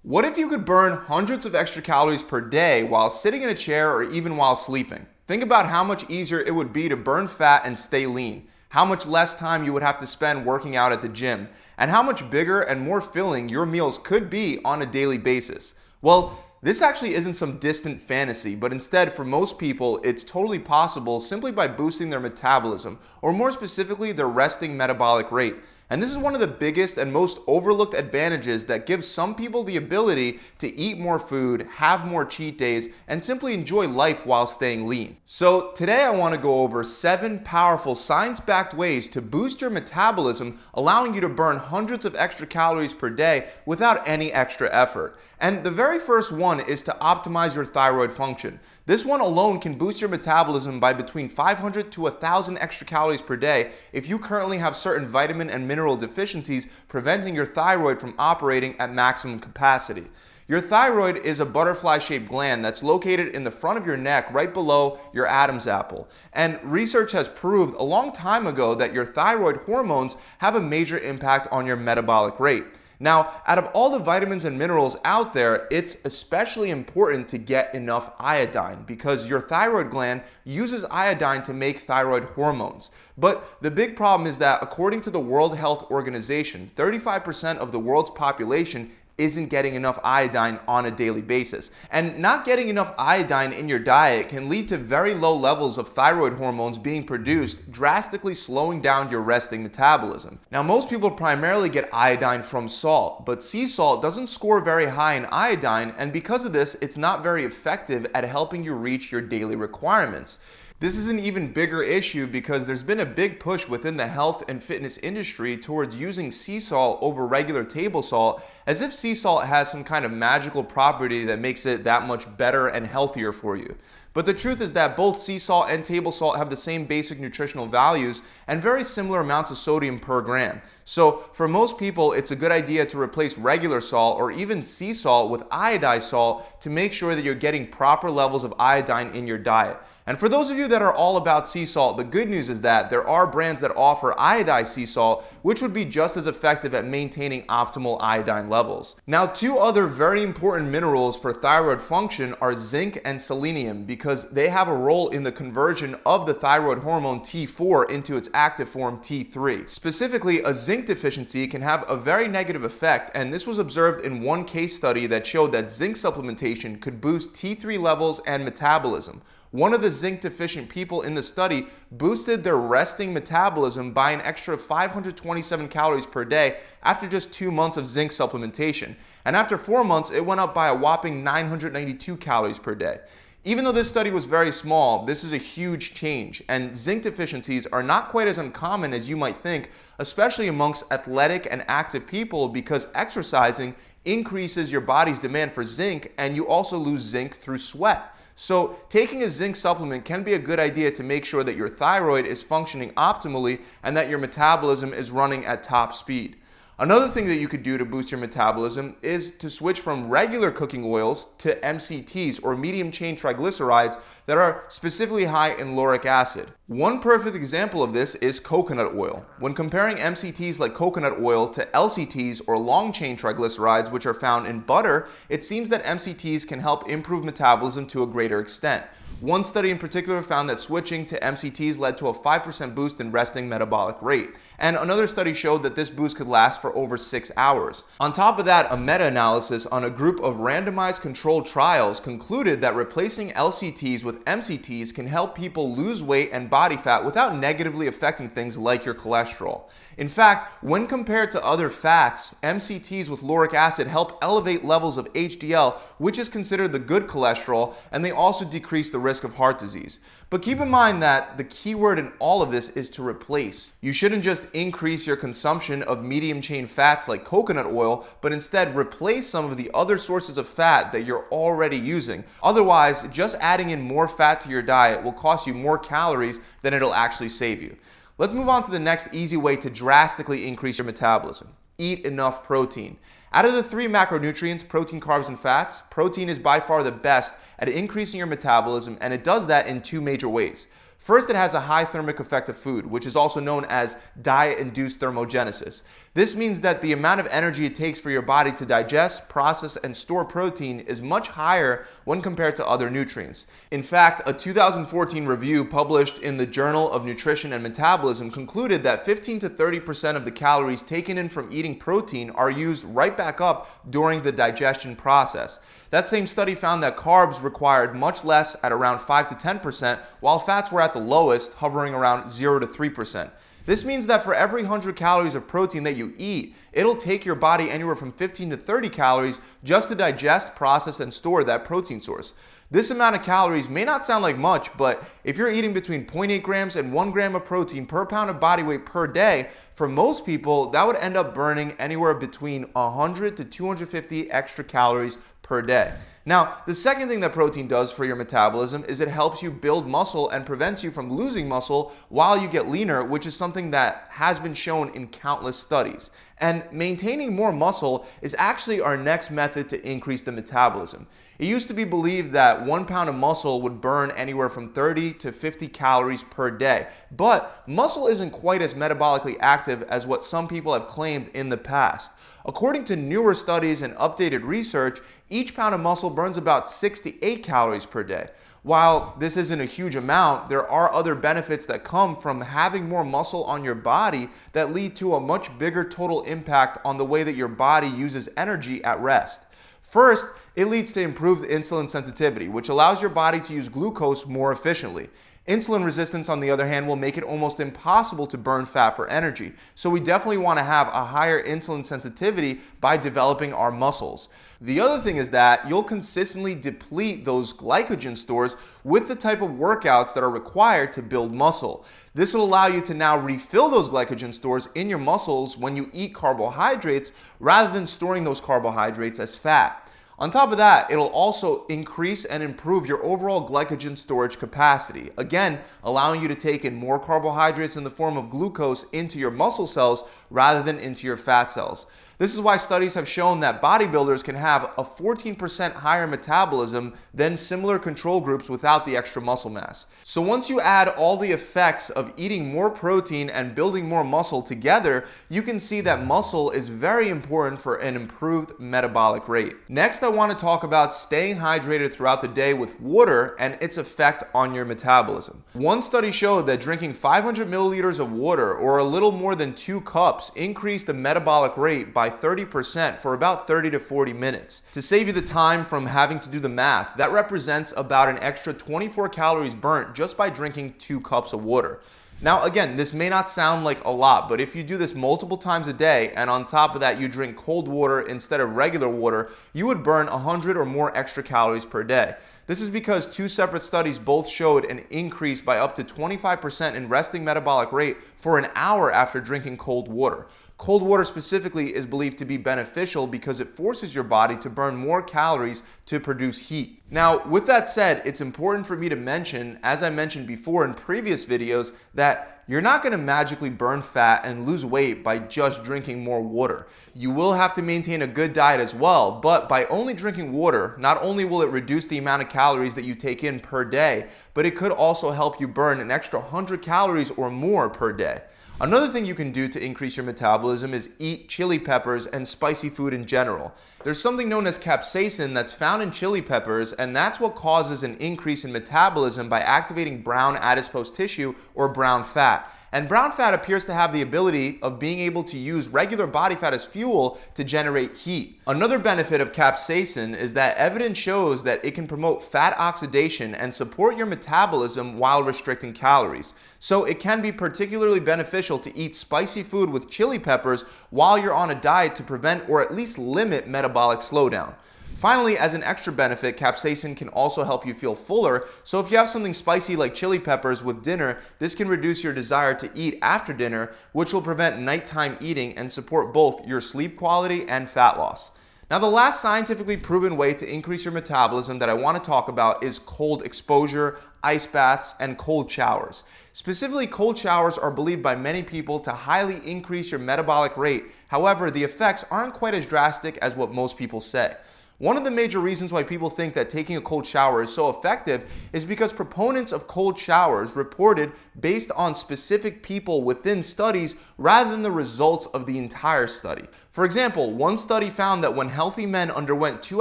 What if you could burn hundreds of extra calories per day while sitting in a chair or even while sleeping? Think about how much easier it would be to burn fat and stay lean, how much less time you would have to spend working out at the gym, and how much bigger and more filling your meals could be on a daily basis. Well, this actually isn't some distant fantasy, but instead for most people it's totally possible simply by boosting their metabolism, or more specifically their resting metabolic rate. And this is one of the biggest and most overlooked advantages that gives some people the ability to eat more food, have more cheat days, and simply enjoy life while staying lean. So today I want to go over 7 powerful science-backed ways to boost your metabolism, allowing you to burn hundreds of extra calories per day without any extra effort. And the very first one is to optimize your thyroid function. This one alone can boost your metabolism by between 500 to 1,000 extra calories per day if you currently have certain vitamin and mineral deficiencies preventing your thyroid from operating at maximum capacity. Your thyroid is a butterfly-shaped gland that's located in the front of your neck right below your Adam's apple. And research has proved a long time ago that your thyroid hormones have a major impact on your metabolic rate. Now, out of all the vitamins and minerals out there, it's especially important to get enough iodine because your thyroid gland uses iodine to make thyroid hormones. But the big problem is that according to the World Health Organization, 35% of the world's population isn't getting enough iodine on a daily basis. And not getting enough iodine in your diet can lead to very low levels of thyroid hormones being produced, drastically slowing down your resting metabolism. Now, most people primarily get iodine from salt, but sea salt doesn't score very high in iodine, and because of this, it's not very effective at helping you reach your daily requirements. This is an even bigger issue because there's been a big push within the health and fitness industry towards using sea salt over regular table salt, as if sea salt has some kind of magical property that makes it that much better and healthier for you. But the truth is that both sea salt and table salt have the same basic nutritional values and very similar amounts of sodium per gram. So for most people, it's a good idea to replace regular salt or even sea salt with iodized salt to make sure that you're getting proper levels of iodine in your diet. And for those of you that are all about sea salt, the good news is that there are brands that offer iodized sea salt, which would be just as effective at maintaining optimal iodine levels. Now, 2 other very important minerals for thyroid function are zinc and selenium because they have a role in the conversion of the thyroid hormone T4 into its active form T3. Specifically, a zinc deficiency can have a very negative effect, and this was observed in one case study that showed that zinc supplementation could boost T3 levels and metabolism. One of the zinc deficient people in the study boosted their resting metabolism by an extra 527 calories per day after just 2 months of zinc supplementation. And after 4 months, it went up by a whopping 992 calories per day. Even though this study was very small, this is a huge change, and zinc deficiencies are not quite as uncommon as you might think, especially amongst athletic and active people because exercising increases your body's demand for zinc and you also lose zinc through sweat. So taking a zinc supplement can be a good idea to make sure that your thyroid is functioning optimally and that your metabolism is running at top speed. Another thing that you could do to boost your metabolism is to switch from regular cooking oils to MCTs, or medium chain triglycerides, that are specifically high in lauric acid. One perfect example of this is coconut oil. When comparing MCTs like coconut oil to LCTs, or long chain triglycerides, which are found in butter, it seems that MCTs can help improve metabolism to a greater extent. One study in particular found that switching to MCTs led to a 5% boost in resting metabolic rate. And another study showed that this boost could last for over 6 hours. On top of that, a meta-analysis on a group of randomized controlled trials concluded that replacing LCTs with MCTs can help people lose weight and body fat without negatively affecting things like your cholesterol. In fact, when compared to other fats, MCTs with lauric acid help elevate levels of HDL, which is considered the good cholesterol, and they also decrease the risk of heart disease. But keep in mind that the key word in all of this is to replace. You shouldn't just increase your consumption of medium chain fats like coconut oil, but instead replace some of the other sources of fat that you're already using. Otherwise, just adding in more fat to your diet will cost you more calories than it'll actually save you. Let's move on to the next easy way to drastically increase your metabolism. Eat enough protein. Out of the 3 macronutrients, protein, carbs, and fats, protein is by far the best at increasing your metabolism, and it does that in 2 major ways. First, it has a high thermic effect of food, which is also known as diet-induced thermogenesis. This means that the amount of energy it takes for your body to digest, process, and store protein is much higher when compared to other nutrients. In fact, a 2014 review published in the Journal of Nutrition and Metabolism concluded that 15 to 30% of the calories taken in from eating protein are used right back up during the digestion process. That same study found that carbs required much less at around 5 to 10%, while fats were at the lowest, hovering around 0 to 3%. This means that for every 100 calories of protein that you eat, it'll take your body anywhere from 15 to 30 calories just to digest, process, and store that protein source. This amount of calories may not sound like much, but if you're eating between 0.8 grams and 1 gram of protein per pound of body weight per day, for most people, that would end up burning anywhere between 100 to 250 extra calories per day. Now, the second thing that protein does for your metabolism is it helps you build muscle and prevents you from losing muscle while you get leaner, which is something that has been shown in countless studies. And maintaining more muscle is actually our next method to increase the metabolism. It used to be believed that 1 pound of muscle would burn anywhere from 30 to 50 calories per day. But muscle isn't quite as metabolically active as what some people have claimed in the past. According to newer studies and updated research, each pound of muscle burns about 6 to 8 calories per day. While this isn't a huge amount, there are other benefits that come from having more muscle on your body that lead to a much bigger total impact on the way that your body uses energy at rest. First, it leads to improved insulin sensitivity, which allows your body to use glucose more efficiently. Insulin resistance, on the other hand, will make it almost impossible to burn fat for energy. So we definitely want to have a higher insulin sensitivity by developing our muscles. The other thing is that you'll consistently deplete those glycogen stores with the type of workouts that are required to build muscle. This will allow you to now refill those glycogen stores in your muscles when you eat carbohydrates rather than storing those carbohydrates as fat. On top of that, it'll also increase and improve your overall glycogen storage capacity, again, allowing you to take in more carbohydrates in the form of glucose into your muscle cells rather than into your fat cells. This is why studies have shown that bodybuilders can have a 14% higher metabolism than similar control groups without the extra muscle mass. So once you add all the effects of eating more protein and building more muscle together, you can see that muscle is very important for an improved metabolic rate. Next, I want to talk about staying hydrated throughout the day with water and its effect on your metabolism. One study showed that drinking 500 milliliters of water, or a little more than 2 cups, increased the metabolic rate by 30% for about 30 to 40 minutes. To save you the time from having to do the math, that represents about an extra 24 calories burnt just by drinking 2 cups of water. Now again, this may not sound like a lot, but if you do this multiple times a day and on top of that you drink cold water instead of regular water, you would burn 100 or more extra calories per day. This is because 2 separate studies both showed an increase by up to 25% in resting metabolic rate for an hour after drinking cold water. Cold water specifically is believed to be beneficial because it forces your body to burn more calories to produce heat. Now, with that said, it's important for me to mention, as I mentioned before in previous videos, that you're not going to magically burn fat and lose weight by just drinking more water. You will have to maintain a good diet as well, but by only drinking water, not only will it reduce the amount of calories that you take in per day, but it could also help you burn an extra 100 calories or more per day. Another thing you can do to increase your metabolism is eat chili peppers and spicy food in general. There's something known as capsaicin that's found in chili peppers, and that's what causes an increase in metabolism by activating brown adipose tissue or brown fat. And brown fat appears to have the ability of being able to use regular body fat as fuel to generate heat. Another benefit of capsaicin is that evidence shows that it can promote fat oxidation and support your metabolism while restricting calories. So it can be particularly beneficial to eat spicy food with chili peppers while you're on a diet to prevent or at least limit metabolic slowdown. Finally, as an extra benefit, capsaicin can also help you feel fuller, so if you have something spicy like chili peppers with dinner, this can reduce your desire to eat after dinner, which will prevent nighttime eating and support both your sleep quality and fat loss. Now, the last scientifically proven way to increase your metabolism that I want to talk about is cold exposure, ice baths, and cold showers. Specifically, cold showers are believed by many people to highly increase your metabolic rate. However, the effects aren't quite as drastic as what most people say. One of the major reasons why people think that taking a cold shower is so effective is because proponents of cold showers reported based on specific people within studies rather than the results of the entire study. For example, one study found that when healthy men underwent 2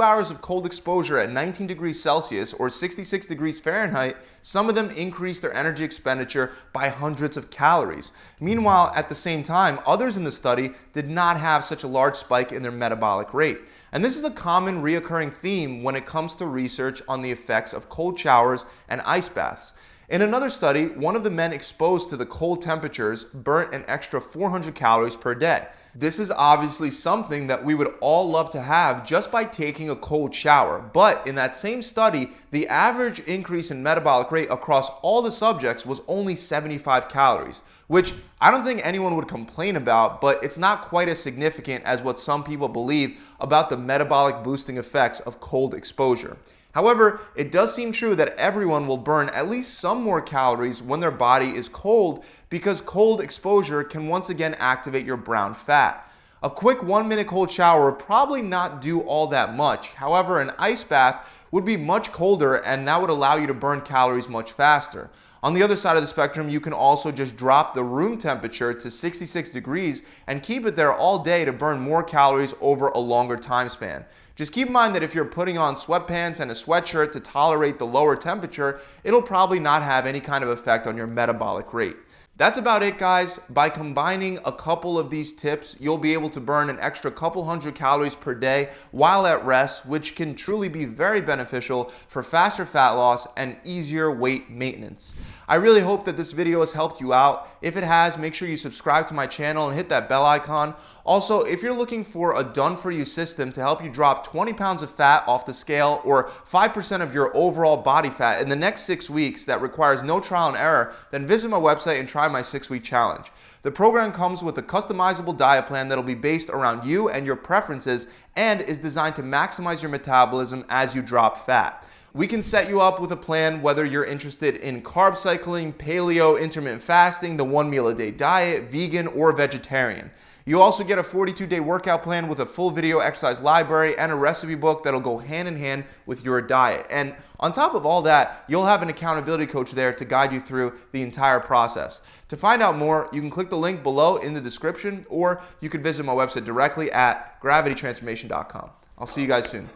hours of cold exposure at 19 degrees Celsius or 66 degrees Fahrenheit, some of them increased their energy expenditure by hundreds of calories. Meanwhile, at the same time, others in the study did not have such a large spike in their metabolic rate. And this is a common reoccurring theme when it comes to research on the effects of cold showers and ice baths. In another study, one of the men exposed to the cold temperatures burnt an extra 400 calories per day. This is obviously something that we would all love to have just by taking a cold shower. But in that same study, the average increase in metabolic rate across all the subjects was only 75 calories, which I don't think anyone would complain about, but it's not quite as significant as what some people believe about the metabolic boosting effects of cold exposure. However, it does seem true that everyone will burn at least some more calories when their body is cold because cold exposure can once again activate your brown fat. A quick 1-minute cold shower would probably not do all that much. However, an ice bath would be much colder and that would allow you to burn calories much faster. On the other side of the spectrum, you can also just drop the room temperature to 66 degrees and keep it there all day to burn more calories over a longer time span. Just keep in mind that if you're putting on sweatpants and a sweatshirt to tolerate the lower temperature, it'll probably not have any kind of effect on your metabolic rate. That's about it, guys. By combining a couple of these tips, you'll be able to burn an extra couple hundred calories per day while at rest, which can truly be very beneficial for faster fat loss and easier weight maintenance. I really hope that this video has helped you out. If it has, make sure you subscribe to my channel and hit that bell icon. Also, if you're looking for a done-for-you system to help you drop 20 pounds of fat off the scale or 5% of your overall body fat in the next 6 weeks that requires no trial and error, then visit my website and try my 6-week challenge. The program comes with a customizable diet plan that'll be based around you and your preferences and is designed to maximize your metabolism as you drop fat. We can set you up with a plan whether you're interested in carb cycling, paleo, intermittent fasting, the 1 meal a day diet, vegan, or vegetarian. You also get a 42-day workout plan with a full video exercise library and a recipe book that'll go hand in hand with your diet. And on top of all that, you'll have an accountability coach there to guide you through the entire process. To find out more, you can click the link below in the description, or you could visit my website directly at gravitytransformation.com. I'll see you guys soon.